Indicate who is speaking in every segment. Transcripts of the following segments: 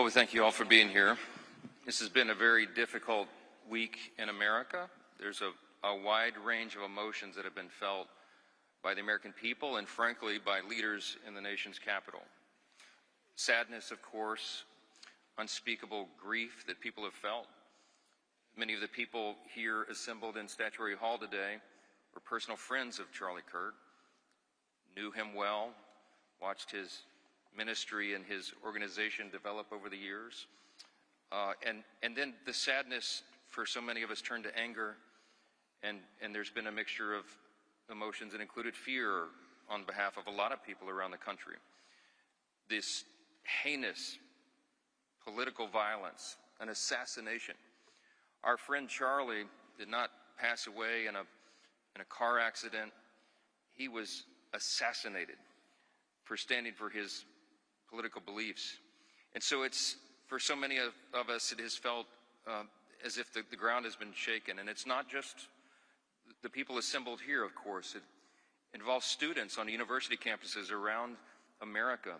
Speaker 1: Well, we thank you all for being here. This has been a very difficult week in America. There's a wide range of emotions that have been felt by the American people and, frankly, by leaders in the nation's capital. Sadness, of course, unspeakable grief that people have felt. Many of the people here assembled in Statuary Hall today were personal friends of Charlie Kirk, knew him well, watched his ministry and his organization develop over the years. And then the sadness for so many of us turned to anger, and there's been a mixture of emotions that included fear on behalf of a lot of people around the country. This heinous political violence, an assassination. Our friend Charlie did not pass away in a car accident. He was assassinated for standing for his political beliefs. And so it's, for so many of us, it has felt as if the ground has been shaken. And it's not just the people assembled here, of course. It involves students on university campuses around America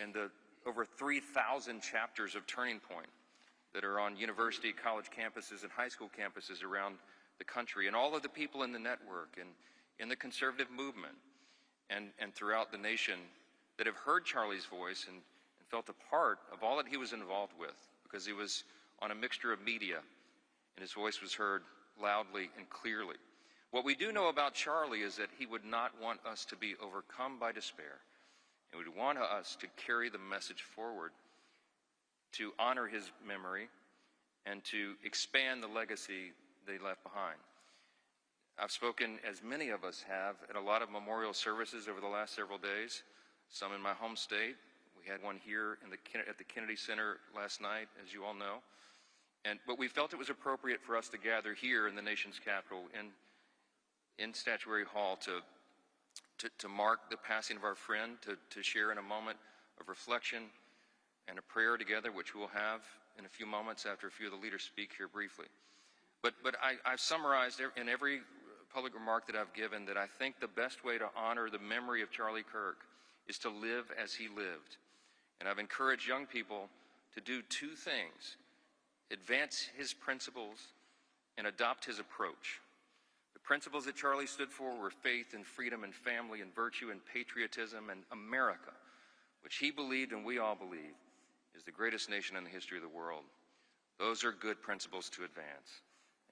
Speaker 1: and the over 3,000 chapters of Turning Point that are on university, college campuses, and high school campuses around the country, and all of the people in the network and in the conservative movement and throughout the nation that have heard Charlie's voice and felt a part of all that he was involved with, because he was on a mixture of media and his voice was heard loudly and clearly. What we do know about Charlie is that he would not want us to be overcome by despair. He would want us to carry the message forward, to honor his memory, and to expand the legacy they left behind. I've spoken, as many of us have, at a lot of memorial services over the last several days, some in my home state. We had one here at the Kennedy Center last night, as you all know. But we felt it was appropriate for us to gather here in the nation's capital in Statuary Hall to mark the passing of our friend, to share in a moment of reflection and a prayer together, which we'll have in a few moments after a few of the leaders speak here briefly. But I've summarized in every public remark that I've given that I think the best way to honor the memory of Charlie Kirk is to live as he lived. And I've encouraged young people to do two things: advance his principles and adopt his approach. The principles that Charlie stood for were faith and freedom and family and virtue and patriotism and America, which he believed and we all believe is the greatest nation in the history of the world. Those are good principles to advance.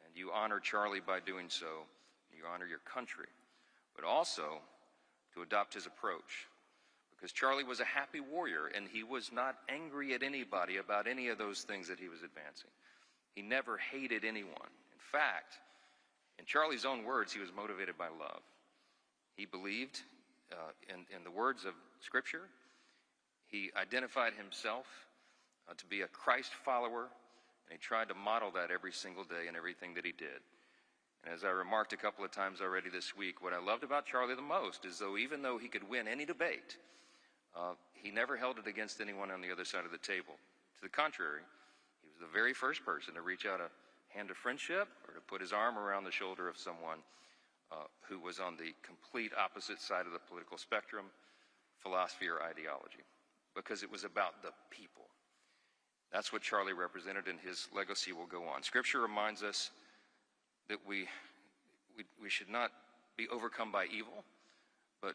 Speaker 1: And you honor Charlie by doing so. You honor your country, but also to adopt his approach. Because Charlie was a happy warrior, and he was not angry at anybody about any of those things that he was advancing. He never hated anyone. In fact, in Charlie's own words, he was motivated by love. He believed in the words of Scripture. He identified himself to be a Christ follower, and he tried to model that every single day in everything that he did. And as I remarked a couple of times already this week, what I loved about Charlie the most is even though he could win any debate, he never held it against anyone on the other side of the table. To the contrary, he was the very first person to reach out a hand of friendship or to put his arm around the shoulder of someone who was on the complete opposite side of the political spectrum, philosophy or ideology, because it was about the people. That's what Charlie represented, and his legacy will go on. Scripture reminds us that we should not be overcome by evil, but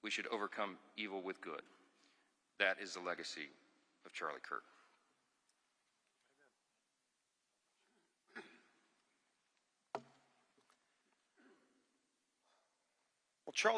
Speaker 1: we should overcome evil with good. That is the legacy of Charlie Kirk.
Speaker 2: Well, Charlie